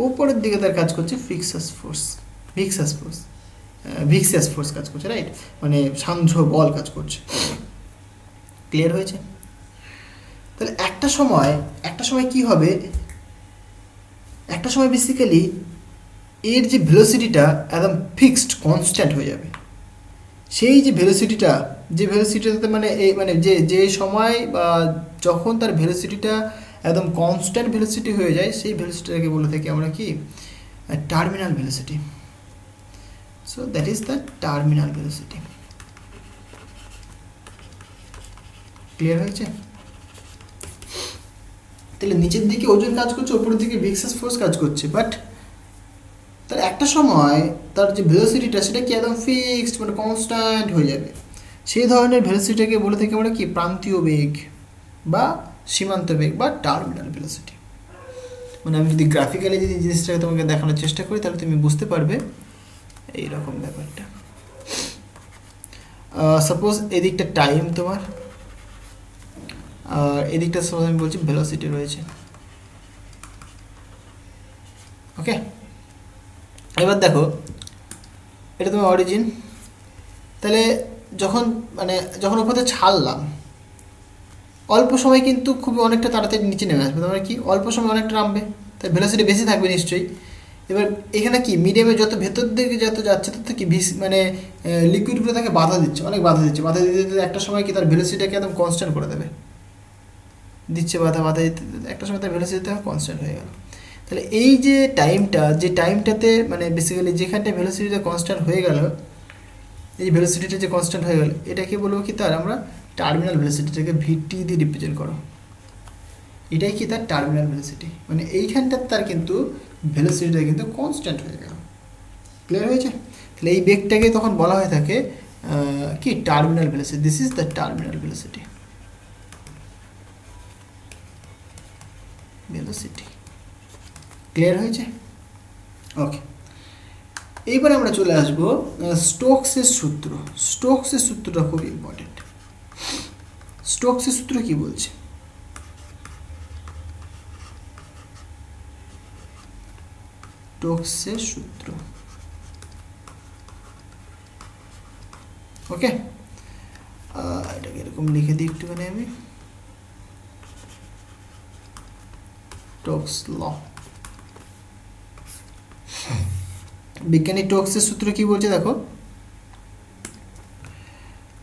[SPEAKER 1] ওপরের দিকে তার কাজ করছে ভিসকাস ফোর্স, ভিক্সাস ফোর্স কাজ করছে, রাইট? মানে সান্ধ্র বল কাজ করছে। ক্লিয়ার হয়েছে? তাহলে একটা সময় কি হবে, একটা সময় বেসিক্যালি এর যে ভেলোসিটিটা একদম ফিক্সড কনস্ট্যান্ট হয়ে যাবে। সেই যে ভেলোসিটিটাতে মানে এই মানে যে সময় বা যখন তার ভেলোসিটিটা একদম কনস্ট্যান্ট ভেলোসিটি হয়ে যায়, সেই ভেলোসিটিটাকে বলে থাকি আমরা কি terminal velocity. So that is the terminal velocity. Clear হয়েছে? তাহলে নিচের দিকে ওজন কাজ করছে, উপরের দিকে ভিসকাস ফোর্স কাজ করছে, বাট তার একটা সময় তার যে ভেলোসিটিটা সেটা কি একদম ফিক্সড মানে কনস্ট্যান্ট হয়ে যাবে। সেই ধরনের ভেলোসিটিটাকে বলে থাকি আমরা কি প্রান্তীয় বেগ বা সীমান্ত বেগ বা টার্মিনাল ভেলোসিটি। মানে আমি যদি গ্রাফিক্যালি যদি জিনিসটাকে তোমাকে দেখানোর চেষ্টা করি তাহলে তুমি বুঝতে পারবে এইরকম ব্যাপারটা। সাপোজ এদিকটা টাইম তোমার, আর এদিকটা সাপোজ আমি বলছি ভেলোসিটি রয়েছে। ওকে, এবার দেখো এটা তোমার অরিজিন। তাহলে যখন ওপরে ছাড়লাম অল্প সময় কিন্তু খুবই অনেকটা তাড়াতাড়ি নিচে নেমে আসবে, তোমার কি অল্প সময় অনেকটা নামবে, তাই ভেলোসিটি বেশি থাকবে নিশ্চয়ই। এবার এখানে কি মিডিয়ামে যত ভেতর দিকে যত যাচ্ছে তত কি মানে লিকুইডগুলো তাকে বাধা দিচ্ছে, বাধা দিতে একটা সময় কি তার ভেলোসিটিটাকে একদম কনস্ট্যান্ট করে দেবে, বাধা দিতে একটা সময় তার ভেলোসিটিটা কনস্ট্যান্ট হয়ে গেল। তাহলে এই যে টাইমটাতে মানে বেসিক্যালি যেখানটা ভেলোসিটিটা কনস্ট্যান্ট হয়ে গেল, এই ভেলোসিটিটা যে কনস্ট্যান্ট হয়ে গেল এটাকে বলবো কি তার আমরা টার্মিনাল ভেলোসিটিটাকে ভিটি দিয়ে রিপ্রেজেন্ট করো। এটাই কি তার টার্মিনাল ভেলোসিটি, মানে এইখানটার তার কিন্তু ভেলোসিটিটা কিন্তু কনস্ট্যান্ট হয়ে গেল। ক্লিয়ার হয়েছে? তাহলে এই বেগটাকে তখন বলা হয়ে থাকে কি terminal velocity. This is the terminal velocity. Clear হয়েছে? ওকে, এইবার আমরা চলে আসবো স্টোকসের সূত্র। স্টোকসের সূত্রটা খুব ইম্পর্টেন্ট। স্টোকসের সূত্র কি বলছে? স্টোকসের সূত্র, ওকে, এটাকে এরকম লিখে দিই একটুখানি আমি, স্টোকস ল। বিজ্ঞানী স্টোকসের সূত্র কি বলছে দেখো,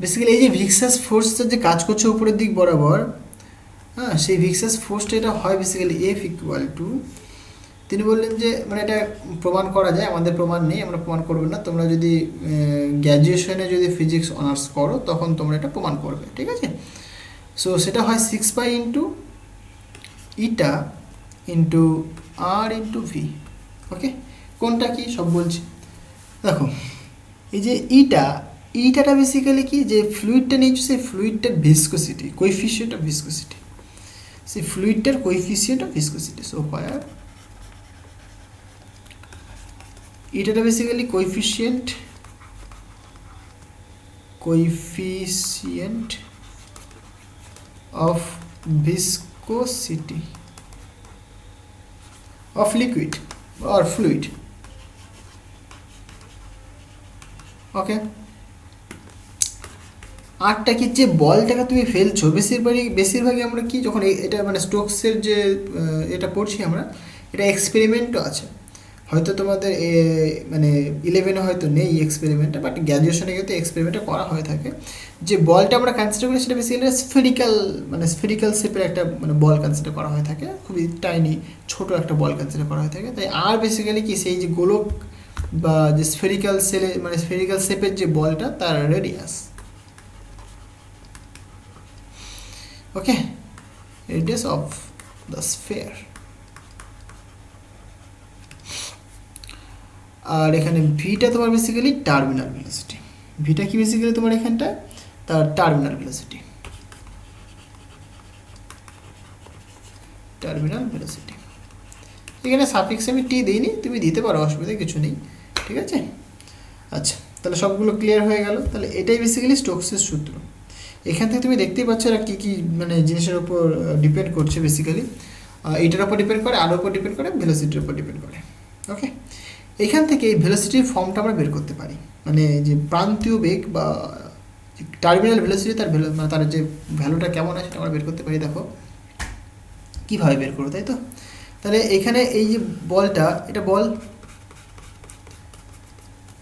[SPEAKER 1] বেসিক্যালি এই যে ভিসকাস ফোর্সটা যে কাজ করছে উপরের দিক বরাবর, হ্যাঁ, সেই ভিসকাস ফোর্সটা এটা হয় বেসিক্যালি এফ ইকুয়াল টু, তিনি বললেন যে মানে এটা প্রমাণ করা যায়, আমাদের প্রমাণ নেই, আমরা প্রমাণ করবো না, তোমরা যদি গ্র্যাজুয়েশনে যদি ফিজিক্স অনার্স করো তখন তোমরা এটা প্রমাণ করবে, ঠিক আছে? সো সেটা হয় 6 ইন্টু ইটা ইন্টু আর ইন্টু ভি। ওকে, কোনটা কি সব বলছি দেখো। এই যে ইটাটা বেসিক্যালি কি, যে ফ্লুইডটা নিয়েছো সেই ফ্লুইডটার ভিসকোসিটি, কোএফিসিয়েন্ট অফ ভিসকোসিটি, সেই ফ্লুইডটার coefficient of viscosity. So where ইটাটা basically coefficient of viscosity of liquid or fluid. Okay, আরটা কি, যে বলটাকে তুমি ফেলছো বেশিরভাগই আমরা কি যখন এটা মানে স্টোকসের যে এটা পড়ছি আমরা, এটা এক্সপেরিমেন্টও আছে, হয়তো তোমাদের মানে 11-এ হয়তো নেই এক্সপেরিমেন্টটা, বাট গ্র্যাজুয়েশনে কিন্তু এক্সপেরিমেন্টটা করা হয়ে থাকে। যে বলটা আমরা কনসিডার করি সেটা বেসিক্যালি স্ফেরিক্যাল, মানে স্ফেরিক্যাল শেপের একটা মানে বল কনসিডার করা হয়ে থাকে, খুবই টাইনি ছোট একটা বল কনসিডার করা হয়ে থাকে। তাই আর বেসিক্যালি কি সেই যে গোলক বা যে স্ফেরিক্যাল সেলে মানে স্ফেরিক্যাল শেপের যে বলটা তার radius, okay, radius of the sphere. আর এখানে ভিটা তোমার বেসিক্যালি টার্মিনাল ভেলোসিটি। ভিটা কি বেসিক্যালি তোমার এখানটা তার টার্মিনাল ভেলোসিটি, টার্মিনাল ভেলোসিটি। এখানে সাফিক্স আমি টি দিইনি, তুমি দিতে পারো, অসুবিধা কিছু নেই, ঠিক আছে। আচ্ছা, তাহলে সবগুলো ক্লিয়ার হয়ে গেল। তাহলে এটাই বেসিক্যালি স্টোকসের সূত্র। এখান থেকে তুমি দেখতেই পাচ্ছ এরা কী কী মানে জিনিসের উপর ডিপেন্ড করছে বেসিক্যালি। এইটার উপর ডিপেন্ড করে, আলোর উপর ডিপেন্ড করে, ভেলোসিটির উপর ডিপেন্ড করে, ওকে। এখান থেকে এই ভেলোসিটির ফর্মটা আমরা বের করতে পারি, মানে যে প্রান্তীয় বেগ বা টার্মিনাল ভেলোসিটি তার মানে তার যে ভ্যালুটা কেমন আছে সেটা আমরা বের করতে পারি। দেখো কীভাবে বের করবো, তাই তো। তাহলে এখানে এই যে বলটা, এটা বল,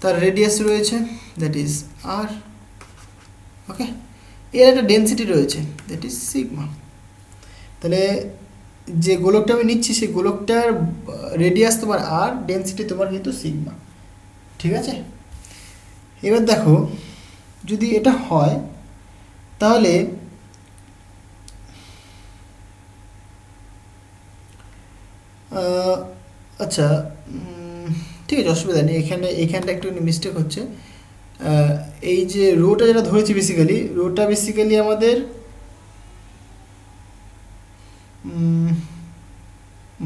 [SPEAKER 1] তার রেডিয়াস রয়েছে দ্যাট ইজ আর, ওকে। এর একটা ডেনসিটি রয়েছে দ্যাট ইজ সিগমা। তাহলে যে গোলকটা আমি নিচ্ছি সেই গোলকটার রেডিয়াস তোমার আর, ডেনসিটি তোমার কিন্তু সিগমা, ঠিক আছে। এবার দেখো যদি এটা হয় তাহলে আচ্ছা ঠিক আছে, অসুবিধা নেই। এইখানটা একটু মিস্টেক হচ্ছে। এই যে রোটা যেটা ধরেছি বেসিক্যালি, রোটা বেসিক্যালি আমাদের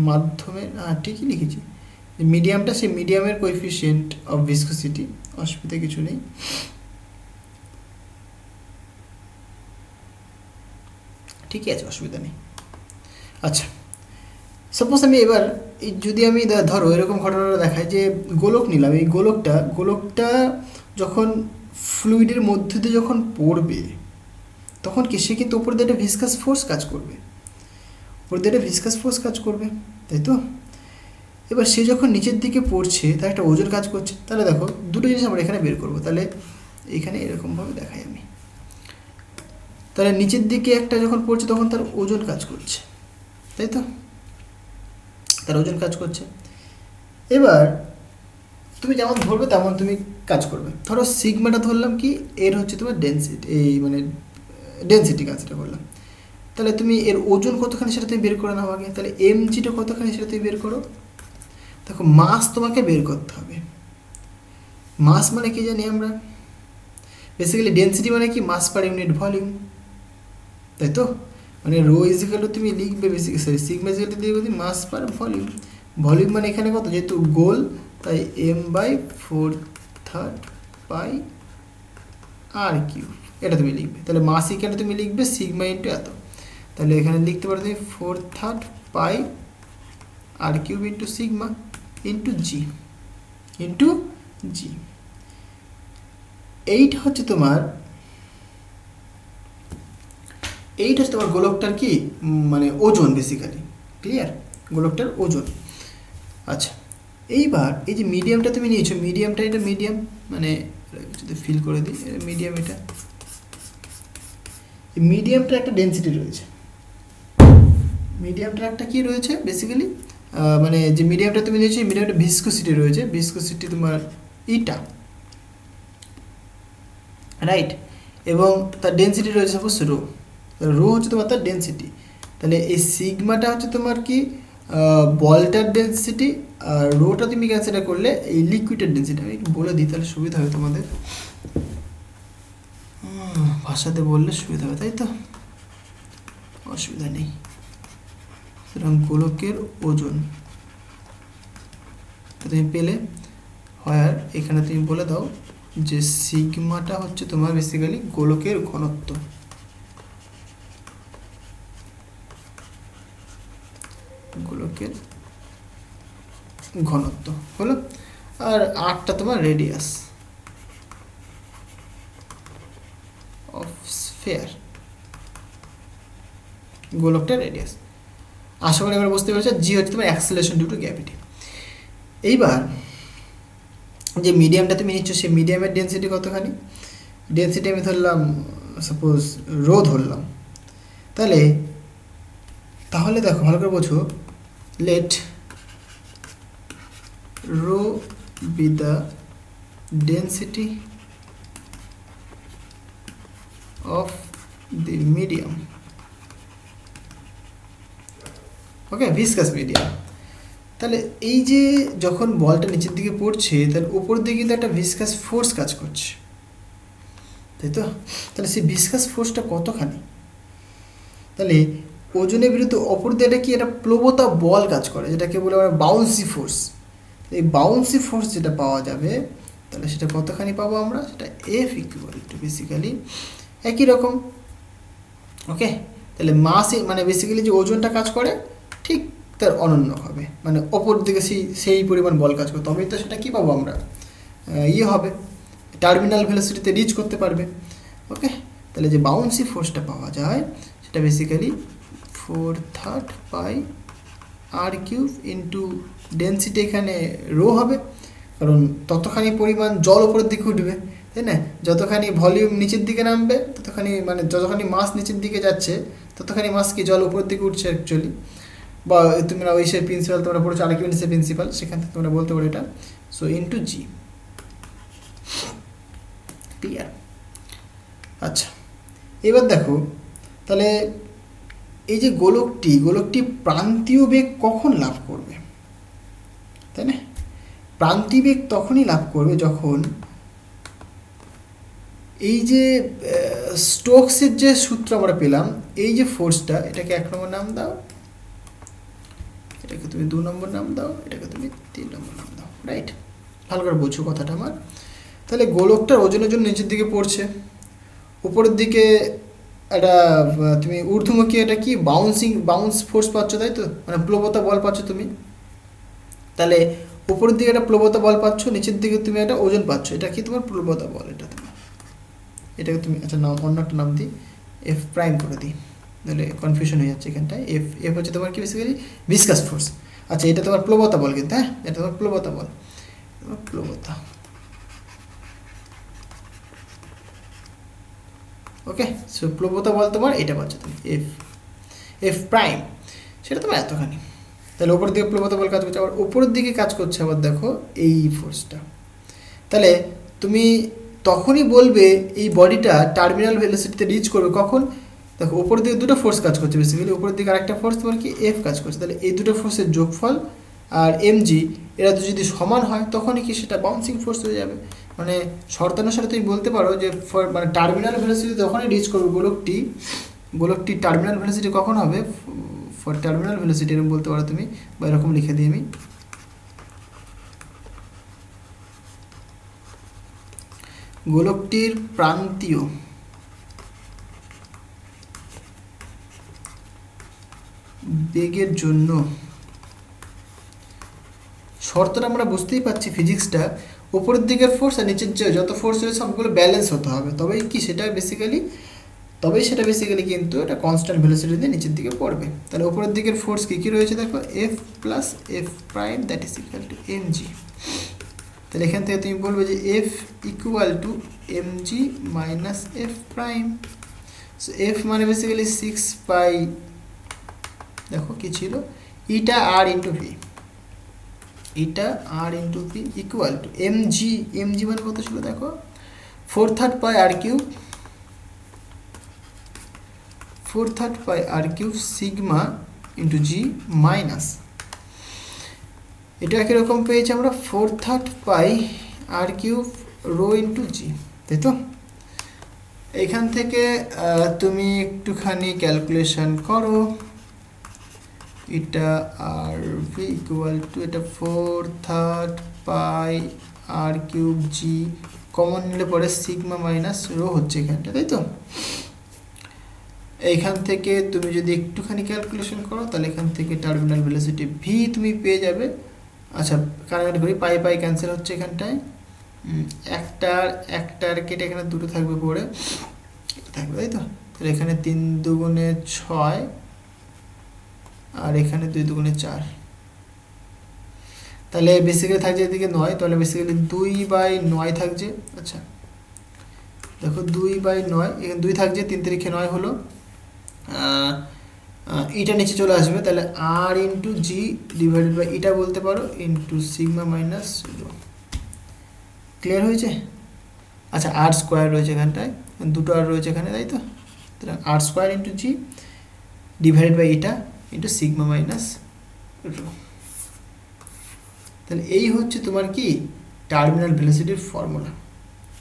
[SPEAKER 1] মাধ্যমে ঠিকই লিখেছি, মিডিয়ামটা সেই মিডিয়ামের কোএফিসিয়েন্ট অফ ভিসকোসিটি, অসুবিধা কিছু নেই। ঠিকই আছে, অসুবিধা নেই। আচ্ছা, সাপোজ আমি এবার যদি আমি ধরো এরকম ঘটনাটা দেখাই যে গোলক নিলাম, এই গোলকটা যখন ফ্লুইডের মধ্যে দিয়ে যখন পড়বে তখন কি সে কিন্তু ওপর দিয়ে একটা ভিসকাস ফোর্স কাজ করবে, ওপর দিয়ে একটা ভিসকাস ফোর্স কাজ করবে, তাই তো। এবার সে যখন নিচের দিকে পড়ছে তার একটা ওজন কাজ করছে। তাহলে দেখো দুটো জিনিস আমরা এখানে বের করবো। তাহলে এখানে এরকমভাবে দেখাই আমি, তাহলে নিচের দিকে একটা যখন পড়ছে তখন তার ওজন কাজ করছে, তাই তো, তার ওজন কাজ করছে। এবার তুমি যেমন ধরবে তেমন তুমি কাজ করবে। ধরো সিগমাটা ধরলাম কি, এর হচ্ছে তোমার ডেনসিটি, এই মানে ডেনসিটি কাজটা করলাম। তাহলে তুমি এর ওজন কতখানি সেটা তুমি বের করে নাও আগে। তাহলে এমজিটা কতখানি সেটা তুমি বের করো। দেখো মাস তোমাকে বের করতে হবে। মাস মানে কি জানি আমরা, বেসিক্যালি ডেনসিটি মানে কি, মাস পার ইউনিট ভলিউম, তাই তো। মানে রো ইজিক্যাল টু তুমি লিখবে বেসিক্যালি, সরি সিগমা ইজিক্যাল টু লিখবে মাস পার ভলিউম। ভলিউম মানে এখানে কত, যেহেতু গোল তাই m/4 পাই আর কিউব, এটা তুমি লিখবে। তাহলে মাস ইকুয়াল তুমি লিখবে সিগমা ইন্টু এত। তাহলে এখানে লিখতে পারো তুমি 4/3 pi R cube into sigma into জি। এইটা হচ্ছে তোমার গোলকটার কি মানে ওজন বেসিক্যালি, ক্লিয়ার, গোলকটার ওজন। আচ্ছা, এইবার এই যে মিডিয়ামটা তুমি নিয়েছো, মিডিয়ামটা, এটা মিডিয়াম মানে যদি ফিল করে দিই মিডিয়াম, এটা মিডিয়ামটা একটা ডেনসিটি রয়েছে, মিডিয়ামটার একটা কি রয়েছে বেসিক্যালি, মানে যে মিডিয়ামটা তুমি নিয়েছো মিডিয়ামটা ভিসকোসিটি রয়েছে, ভিসকোসিটি তোমার ইটা, রাইট, এবং তার ডেনসিটি রয়েছে সাপোজ রো হচ্ছে তোমার তার ডেনসিটি। তাহলে এই সিগমাটা হচ্ছে তোমার কি বলটার ডেনসিটি, আর রোটা তুমি কনসিডার করলে এই লিকুইডের ডেনসিটি। আমি বলে দিই তাহলে সুবিধা হবে তোমাদের, ভাষাতে বললে সুবিধা হবে, তাই তো, অসুবিধা নেই। সুতরাং গোলকের ওজন তুমি পেলে হয়, আর এখানে তুমি বলে দাও যে সিগমাটা হচ্ছে তোমার বেসিক্যালি গোলকের ঘনত্ব, গোলকের ঘনত্ব হলো, আর আটটা তোমার রেডিয়াস অফ স্ফিয়ার, গোলকটার রেডিয়াস। আশা করি এবার বুঝতে পেরেছো। জি হচ্ছে তোমার অ্যাক্সেলারেশন ডিউ টু গ্র্যাভিটি। এইবার যে মিডিয়ামটা তুমি নিচ্ছ সেই মিডিয়ামের ডেন্সিটি কতখানি, ডেন্সিটি আমি ধরলাম সাপোজ রো ধরলাম, তাহলে তাহলে দেখো ভালো করে বোঝো, let rho be the density of the medium, okay, viscous medium. তাহলে এই যে যখন বলটা নিচের দিকে পড়ছে তাহলে উপর দিকে কিন্তু একটা ভিসকাস ফোর্স কাজ করছে, তাই তো? তাহলে সেই ভিসকাস ফোর্সটা কতখানি, তাহলে ওজনের বিরুদ্ধে অপর দিকে এটা কি একটা প্লবতা বল কাজ করে, যেটাকে বলে আমরা বাউন্সি ফোর্স। এই বাউন্সি ফোর্স যেটা পাওয়া যাবে তাহলে সেটা কতখানি পাবো আমরা, সেটা এফ ইকুয়াল টু বেসিক্যালি একই রকম, ওকে। তাহলে মাস মানে বেসিক্যালি যে ওজনটা কাজ করে ঠিক তার অনন্য হবে, মানে অপর দিকে সেই পরিমাণ বল কাজ করে, তবেই তো সেটা কী পাবো আমরা, ইয়ে হবে, টার্মিনাল ভেলোসিটিতে রিচ করতে পারবে, ওকে। তাহলে যে বাউন্সি ফোর্সটা পাওয়া যায় সেটা basically 4/3 pi R cube into density এখানে রো হবে, কারণ ততখানি পরিমাণ জল ওপরের দিকে উঠবে, তাই না? যতখানি ভলিউম নিচের দিকে নামবে ততখানি, মানে যতখানি মাস নিচের দিকে যাচ্ছে ততখানি মাস কি জল উপরের দিকে উঠছে অ্যাকচুয়ালি, বা তোমরা ওই সে প্রিন্সিপাল তোমরা পড়েছো আর্কিমিডিসের প্রিন্সিপাল, সেখান থেকে তোমরা বলতে পারো এটা, সো ইন্টু জি, ক্লিয়ার? আচ্ছা, এবার দেখো তাহলে এই যে গোলকটি প্রান্তীয় বেগ কখন লাভ করবে, তাই না? প্রান্তীয় বেগ তখনই লাভ করবে যখন এই যে স্টোকসের যে সূত্র আমরা পেলাম, এই যে ফোর্সটা, এটাকে 1 নম্বর নাম দাও, এটাকে তুমি 2 নম্বর নাম দাও, এটাকে তুমি 3 নম্বর নাম দাও, রাইট? ভালো করে বোঝো কথাটা আমার। তাহলে গোলকটার ওজনের জন্য নিচের দিকে পড়ছে, উপরের দিকে একটা তুমি ঊর্ধ্বমুখী এটা কি বাউন্স ফোর্স পাচ্ছ, তাই তো? মানে প্লবতা বল পাচ্ছ তুমি। তাহলে উপরের দিকে একটা প্লবতা বল পাচ্ছ, নিচের দিকে তুমি একটা ওজন পাচ্ছ, এটা কি তোমার প্লবতা বল, এটাকে তুমি আচ্ছা নাম, অন্য একটা নাম দিই, এফ প্রাইম করে দিই, তাহলে কনফিউশন হয়ে যাচ্ছে এখানটায়। এফ হচ্ছে তোমার কি বেসিক্যালি ভিসকাস ফোর্স, আচ্ছা এটা তোমার প্লবতা বল কিন্তু, হ্যাঁ এটা তোমার প্লবতা বল, প্লবতা, ওকে। সো প্লবতা বল তোমার এটা পাচ্ছ তুমি এফ প্রাইম, সেটা তোমার এতখানি। তাহলে ওপরের দিকে প্লবতা বল কাজ করছে, আবার ওপরের দিকে কাজ করছে আবার দেখো এই ফোর্সটা, তাহলে তুমি তখনই বলবে এই বডিটা টার্মিনাল ভেলোসিটিতে রিচ করবে কখন, দেখো ওপরের দিকে দুটো ফোর্স কাজ করছে বেসিক্যালি, উপরের দিকে আরেকটা ফোর্স তোমার কি এফ কাজ করছে, তাহলে এই দুটো ফোর্সের যোগফল আর এমজি এরা তো যদি সমান হয় তখনই কি সেটা বাউন্সিং ফোর্স হয়ে যাবে, মানে শর্তানুসারে তুমি বলতে পারো যে মানে টার্মিনাল ভেলোসিটি তখনই রিচ করবে গোলকটি টার্মিনাল ভেলোসিটি কখন হবে, ফর টার্মিনাল ভেলোসিটি এরকম বলতে পারো তুমি, বা এরকম লিখে দিই আমি, গোলকটির প্রান্তীয় বেগের জন্য, শর্তটা আমরা বুঝতেই পারছি ফিজিক্সটা, উপরের দিকের ফোর্স আর নিচের যে যত ফোর্স রয়েছে সবগুলো ব্যালেন্স হতে হবে, তবেই সেটা বেসিক্যালি কিন্তু এটা কনস্ট্যান্ট ভেলোসিটি দিয়ে নিচের দিকে পড়বে। তাহলে উপরের দিকের ফোর্স কী রয়েছে দেখো, F plus F prime that is equal to M G. তাহলে এখান থেকে তুমি বলবে যে F equal to M G minus F prime, so F মানে বেসিক্যালি 6 পাই, দেখো কি ছিল, eta R into V, eta R into V equal to M G মানে কত ছিল দেখো, 4/3 pi R cube, 4/3 pi R cube sigma into G minus, এটা কীরকম পেয়েছি আমরা, 4/3 pi R cube rho into জি, তাই তো? এখান থেকে তুমি একটুখানি ক্যালকুলেশন করো, এটা আর ভি ইকুয়াল টু এটা 4/3 পাই আর কিউব জি, কমন নিলে পরে সিগমা মাইনাস রো হচ্ছে এখানটা, তাই তো? এইখান থেকে তুমি যদি একটুখানি ক্যালকুলেশন করো তাহলে এখান থেকে টার্মিনাল ভেলোসিটি ভি তুমি পেয়ে যাবে, আচ্ছা কানেক্ট করি, পাই ক্যান্সেল হচ্ছে এখানটায়, একটার কেটে এখানে দুটো থাকবে পরে থাকবে, তাই তো? তাহলে এখানে 3 দুগুণে 6 আর এখানে 2 দুগুণে 4, তাহলে বেসিক্যালি থাকছে এদিকে 9, তাহলে বেসিক্যালি 2/9 থাকছে। আচ্ছা দেখো 2/9, এখানে 2 থাকছে, 3 তারিখে 9 হলো, এটা নিচে চলে আসবে, তাহলে আর ইন্টু জি ডিভাইডেড বাই এটা বলতে পারো ইন্টু সিগমা মাইনাস 0। ক্লিয়ার হয়েছে? আচ্ছা আর স্কোয়ার রয়েছে এখানটায়, দুটো আর রয়েছে এখানে, তাই তো? তাহলে R square into G divided by এটা ইন্টু সিগমা মাইনাস 0। তাহলে এই হচ্ছে তোমার কি টার্মিনাল ভেলোসিটির ফর্মুলা।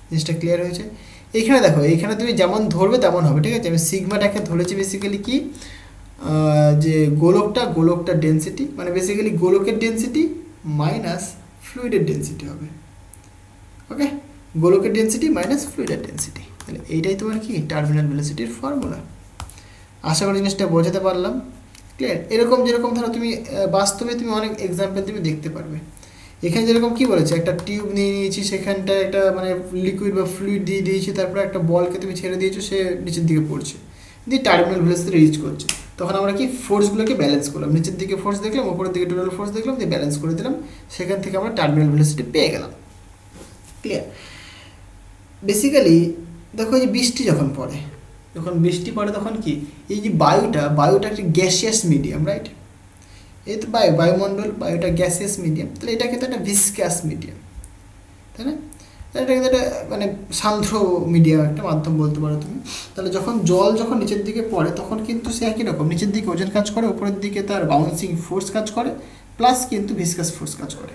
[SPEAKER 1] জিনিসটা ক্লিয়ার হয়েছে? এইখানে দেখো, এইখানে তুমি যেমন ধরবে তেমন হবে, ঠিক আছে? আমি সিগমাটাকে ধরেছি বেসিক্যালি কি, যে গোলকটা ডেন্সিটি, মানে বেসিক্যালি গোলকের ডেন্সিটি মাইনাস ফ্লুইডের ডেন্সিটি হবে। ওকে, গোলকের ডেন্সিটি মাইনাস ফ্লুইডের ডেন্সিটি, তাহলে এইটাই তোমার কি টার্মিনাল ভেলোসিটির ফর্মুলা। আশা করি জিনিসটা বোঝাতে পারলাম। ক্লিয়ার? এরকম যেরকম ধরো তুমি বাস্তবে তুমি অনেক এক্সাম্পল তুমি দেখতে পারবে। এখানে যেরকম কি বলেছে, একটা টিউব নিয়ে নিয়েছি, সেখানটায় একটা মানে লিকুইড বা ফ্লুইড দিয়ে দিয়েছি, তারপরে একটা বলকে তুমি ছেড়ে দিয়েছো, সে নিচের দিকে পড়ছে, দিয়ে টার্মিনাল ভেলোসিটি রিচ করছে। তখন আমরা কি ফোর্সগুলোকে ব্যালেন্স করলাম, নিচের দিকে ফোর্স দেখলাম, উপরের দিকে টোটাল ফোর্স দেখলাম, দিয়ে ব্যালেন্স করে দিলাম, সেখান থেকে আমরা টার্মিনাল ভেলোসিটি পেয়ে গেলাম। ক্লিয়ার? বেসিক্যালি দেখো, এই যে বৃষ্টি যখন পড়ে, তখন কি এই যে বায়ুটা একটা গ্যাসিয়াস মিডিয়াম, রাইট? এই তো বায়ুমণ্ডল, বায়ুটা গ্যাসিয়াস মিডিয়াম, তাহলে এটা কিন্তু একটা ভিসকাস মিডিয়াম, তাই না? এটা কিন্তু একটা মানে সান্দ্র মিডিয়াম, একটা মাধ্যম বলতে পারো তুমি। তাহলে জল যখন নিচের দিকে পড়ে, তখন কিন্তু সে একই রকম, নিচের দিকে ওজন কাজ করে, উপরের দিকে তার বাউন্সিং ফোর্স কাজ করে, প্লাস কিন্তু ভিসকাস ফোর্স কাজ করে,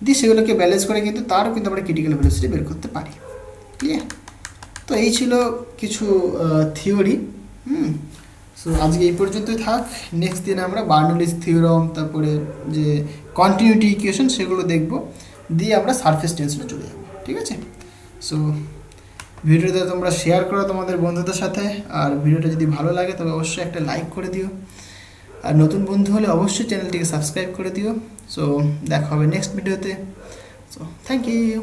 [SPEAKER 1] দিয়ে সেগুলোকে ব্যালেন্স করে কিন্তু তারও কিন্তু আমরা ক্রিটিক্যাল ভেলোসিটি বের করতে পারি। ক্লিয়ার? তো এই ছিল কিছু থিওরি। সো আজকে এই পর্যন্তই থাক। নেক্সট দিন আমরা বার্নৌলিস থিওরাম, তারপরে যে কন্টিনিউটি ইকুয়েশন, সেগুলো দেখব, দিয়ে আমরা সারফেস টেনশনে চলে যাব। ঠিক আছে? সো ভিডিওটা তোমরা শেয়ার করো তোমাদের বন্ধুদের সাথে, আর ভিডিওটা যদি ভালো লাগে তবে অবশ্যই একটা লাইক করে দিও, আর নতুন বন্ধু হলে অবশ্যই চ্যানেলটিকে সাবস্ক্রাইব করে দিও। সো দেখা হবে নেক্সট ভিডিওতে। So thank you.